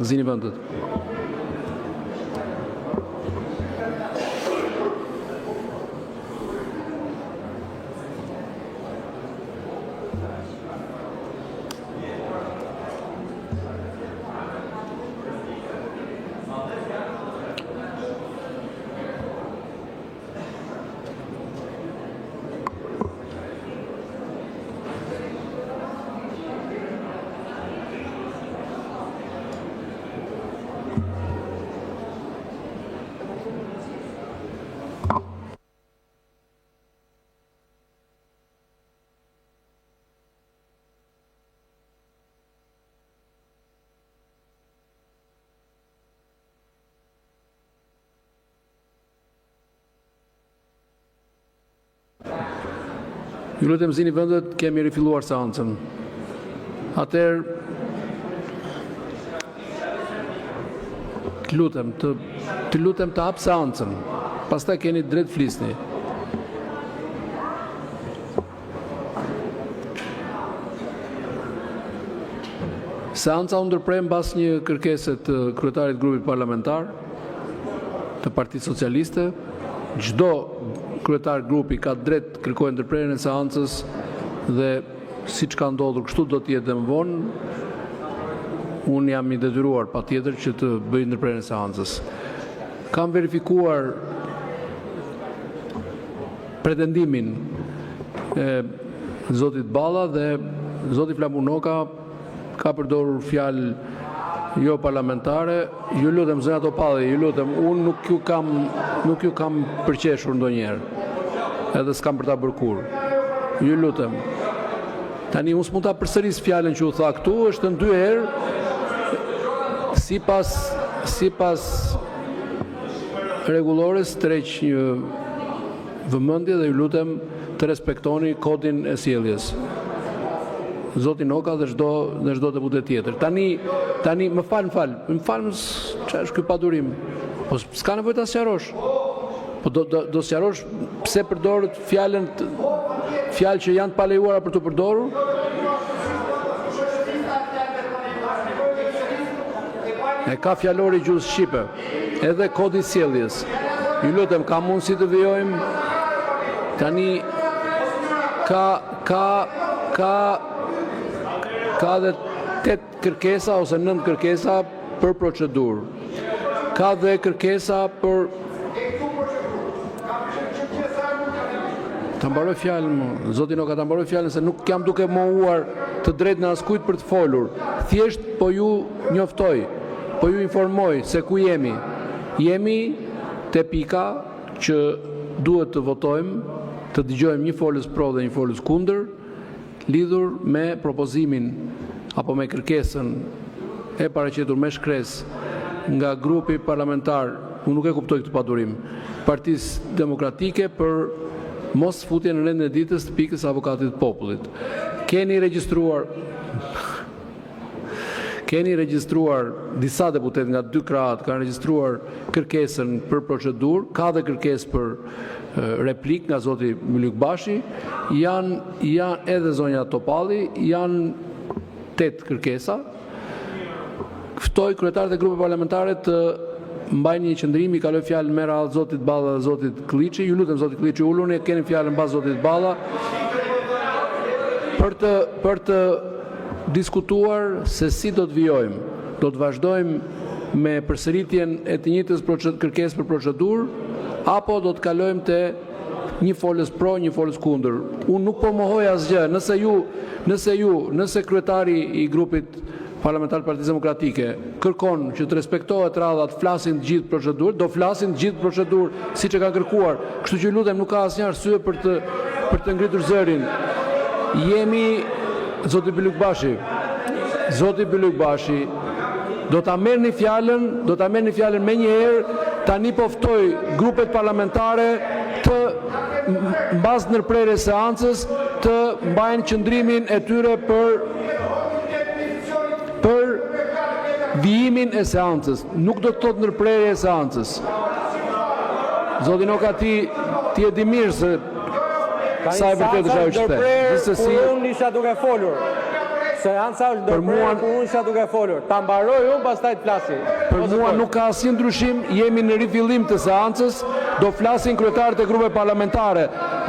Zini vendet. Ju lutem zini vendet, kemi rifilluar seancën. Atëherë të lutem të hap seancën. Pastaj keni drejt flisni. Seanca u ndërprer mbas një kërkese të kryetarit të grupit parlamentar të Partisë Socialiste. Çdo kryetar grupi ka drejt të kërkojë ndërprerjen e seancës dhe siç ka ndodhur kështu do të jetë më vonë. Unë jam i detyruar patjetër që të bëj ndërprerjen e seancës. Kam verifikuar pretendimin e zotit Balla dhe zoti Flamunoka ka përdorur fjalë jo parlamentare. Ju lutem zëna Topalli, ju lutem, unë nuk ju kam përqeshur ndonjëherë. Edhe s'kam për ta bërë kur. Ju lutem. Tani unë s'mund ta përsëris fjalën që u tha këtu, është në 2 herë. Sipas rregullores tërheq një vëmendje dhe ju lutem të respektoni kodin e sjelljes. Zoti Noka dhe çdo deputet tjetër. Tani më fal, çfarë është ky padurim? Po s'ka nevojë ta sqarosh. Po do sqarosh pse përdorët fjalë që janë të palejuara për të përdorur? E ka fjalori gjuhës shqipe, edhe kodi sjelljes. Ju lutem, ka mundësi të vijojmë. Tani ka dhe 8 kërkesa ose 9 kërkesa për procedurë. Ka dhe kërkesa për... Ta mbaroj fjalën, zoti Noka, ta mbaroj fjalën se nuk jam duke mohuar të drejtë në askujt për të folur. Thjesht po ju njoftoj, po ju informoj se ku jemi. Jemi te pika që duhet të votojmë, të dëgjojmë një folës pro dhe një folës kundër, lidhur me propozimin apo me kërkesën e paraqitur me shkresë nga grupi parlamentar, unë nuk e kuptoj këtë padurim, Partisë Demokratike për mos futje në rendin e ditës të pikës avokatit të popullit. Keni regjistruar disa deputet nga 2 krahat kanë regjistruar kërkesën për procedurë, ka dhe kërkesë për replik nga zoti Myllykbashi, janë edhe zonja Topalli, janë 8 kërkesa. Ftoj kryetarët e grupeve parlamentare të mbajnë një qëndrim, i kaloj fjalën me radhë zotit Balla dhe zotit Klliçi. Ju lutem zotit Klliçi, uluni, keni fjalën mbas zotit Balla për të diskutuar se si do të vijojmë. Do të vazhdojmë me përsëritjen e të njëjtës kërkesë për procedurë apo do të kalojmë te një folës pro, një folës kundër. Unë nuk po mohoj asgjë. Nëse kryetari i grupit parlamentar të Partisë Demokratike kërkon që të respektohet radha, të flasin të gjithë procedurë, do flasin të gjithë procedurë siç e kanë kërkuar. Kështu që lutem, nuk ka asnjë arsye për të ngritur zërin. Jemi zoti Myllykbashi, do ta merrni fjalën me një herë. Tani po ftoj grupet parlamentare të mbas ndërprerjes së seancës të mbajnë qëndrimin e tyre për vijimin e seancës. Nuk do të thotë ndërprerje e seancës. Zoti Noka, ti e di mirë se sa e vërtetë është ajo që the. Unë isha duke folur. Seanca është ndërprerje ku unë isha duke folur. Ta mbaroj unë, pastaj të flasi. Për mua nuk ka asnjë ndryshim, jemi në rifillim të seancës, do flasin kryetarët e grupeve parlamentare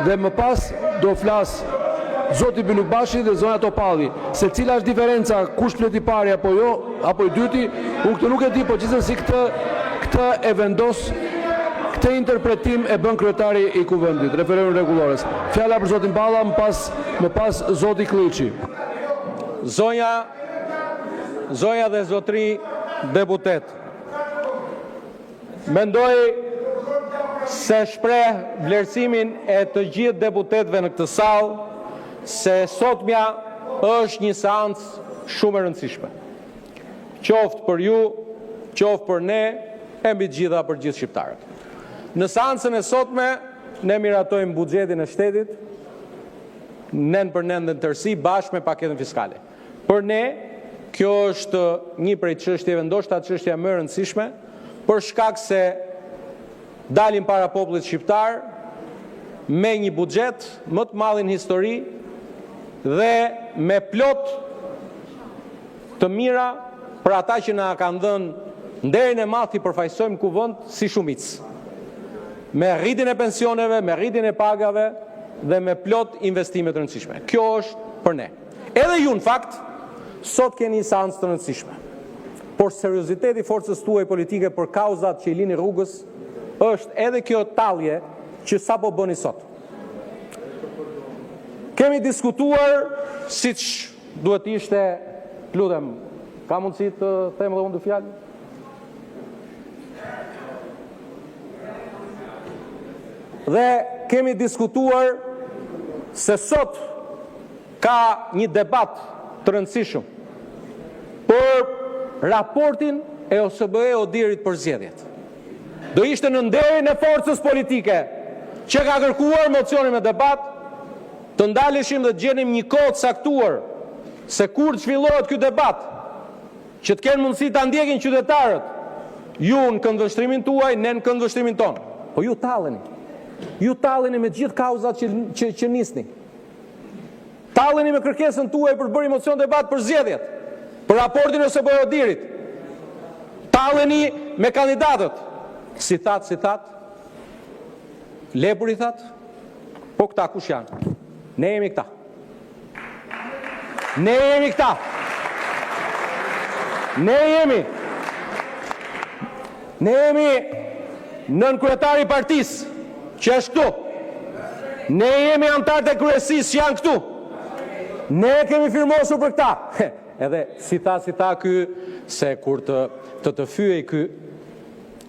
dhe më pas do flas Zoti Bilukbashi dhe Zonja Topalli. Se cila është diferenca, kush flet i pari apo jo, apo i dyti, unë këtë nuk e di, po gjithsesi këtë e vendos, këtë interpretim e bën kryetari i kuvendit, referendum rregullores. Fjala për Zotin Balla, më pas Zoti Klliçi. Zonja dhe zotri deputet. Mendoj se shpreh vlerësimin e të gjithë deputetëve në këtë sallë se sotmja është një seancë shumë e rëndësishme. Qoftë për ju, qoftë për ne, e mbi të gjitha për gjithë shqiptarët. Në seancën e sotme ne miratojmë buxhetin e shtetit, nën për nën dhe në tërësi bashkë me paketën fiskale. Për ne, kjo është një prej çështjeve, ndoshta çështja më e rëndësishme, për shkak se dalim para popullit shqiptar me një buxhet më të madh në histori dhe me plot të mira për ata që na kanë dhënë nderin e madh i përfaqësojmë kuvend si shumicë. Me rritjen e pensioneve, me rritjen e pagave dhe me plot investime të rëndësishme. Kjo është për ne. Edhe ju në fakt sot keni një seancë të rëndësishme. Por serioziteti i forcës tuaj politike për kauzat që i lini rrugës është edhe kjo tallje që sapo bëni sot. Kemi diskutuar siç duhet ishte, lutem, ka mundësi të them edhe unë dy fjalë? Dhe kemi diskutuar se sot ka një debat të rëndësishëm për raportin e OSBE Odirit për zgjedhjet. Do ishte në nderin e forcës politike që ka kërkuar mocionin me debat, të ndaleshim dhe të gjenim një kohë të saktuar se kur të zhvillohet ky debat, që të kenë mundësi ta ndjekin qytetarët, ju në këndvështrimin tuaj, ne në këndvështrimin tonë. Po ju talleni. Ju talleni me gjithë kauzat që nisni. Talleni me kërkesën tuaj për bërë mocion debat për zgjedhjet, për raportin e OSBE Odirit. Talleni me kandidatët. Si that, Lepuri that, po këta kush janë? Ne jemi këta. Ne jemi këta. Ne jemi nën kryetari i partisë që është këtu. Ne jemi antarët e kryesisë që janë këtu. Ne kemi firmosur për këta. Edhe si tha ky, se kur të fyej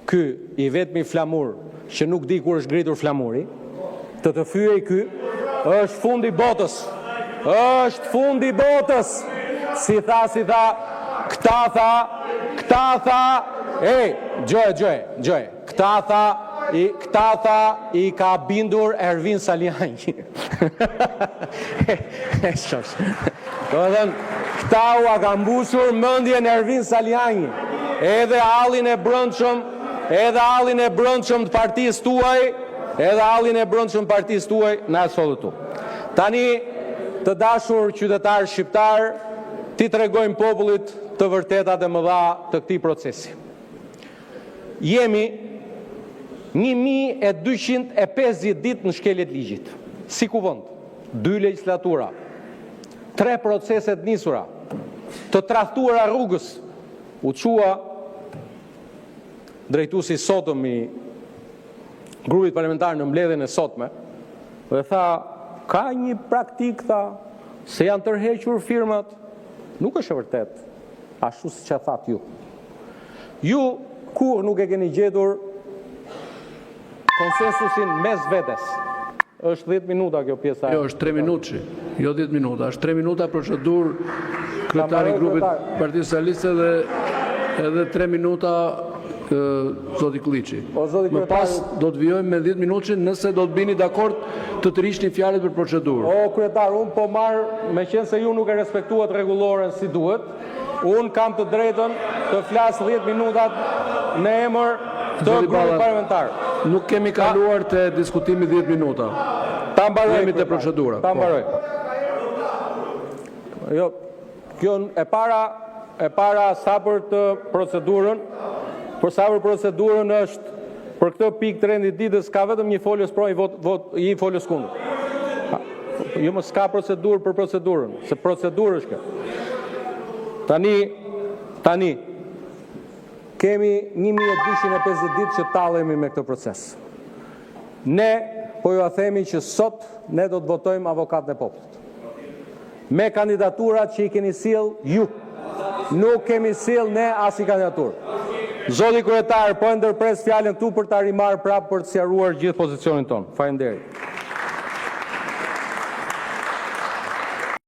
ky i vetmi flamur që nuk di kur është ngritur flamuri, të fyej ky, është fundi botës. Është fundi botës. Si tha, këta tha, Gjoje, këta tha i ka bindur Ervin Saliani. Këta u ka mbushur mendjen Ervin Saliani. Edhe hallin e brendshëm të partisë tuaj, na sollet tu. Tani, të dashur qytetarë shqiptar, ti tregojmë popullit të vërtetat e mëdha të këtij procesi. Jemi 1250 ditë në shkeljet ligjit. Si kuvend, 2 legjislatura, 3 proceset nisura, të tradhtuara rrugës, u çua drejtuesi sotëm i grupit parlamentar në mbledhjen e sotme dhe tha, ka një praktik, tha, se janë tërhequr firmat. Nuk është e vërtet, ashtu siç e thatë ju. Ju kur nuk e keni gjetur konsensusin mes vetes. Është 10 minuta kjo pjesa. Jo, është 3 minutë, jo 10 minuta, është 3 minuta procedurë kryetari i grupit Partisë Socialiste dhe edhe 3 minuta Zoti Klliçi. Më pas do të vijojmë me 10 minutë nëse do të bini dakord të rishni fjalët për procedurë. O kryetar, unë po marr, meqense ju nuk e respektuat rregulloren si duhet, unë kam të drejtën të flas 10 minutat në emër të grupit parlamentar. Nuk kemi kaluar te diskutimi 10 minuta. Ta mbaroj te procedura. Ta mbaroj. Jo, Kjo e para sa për të procedurën, është për këtë pikë të rendit ditës ka vetëm një folës pro, një folës kundër. Jo më s'ka procedurë për procedurën, se procedurë është kjo. Tani, kemi 1250 ditë që tallemi me këtë proces. Ne po ju a themi që sot ne do të votojmë avokatën e popullit. Me kandidaturat që i keni sill ju. Nuk kemi sill ne as i kandidaturë. Zoti kryetar, po e ndërpres fjalën këtu për ta rimarrë prapë për të sqaruar gjithë pozicionin tonë. Faleminderit.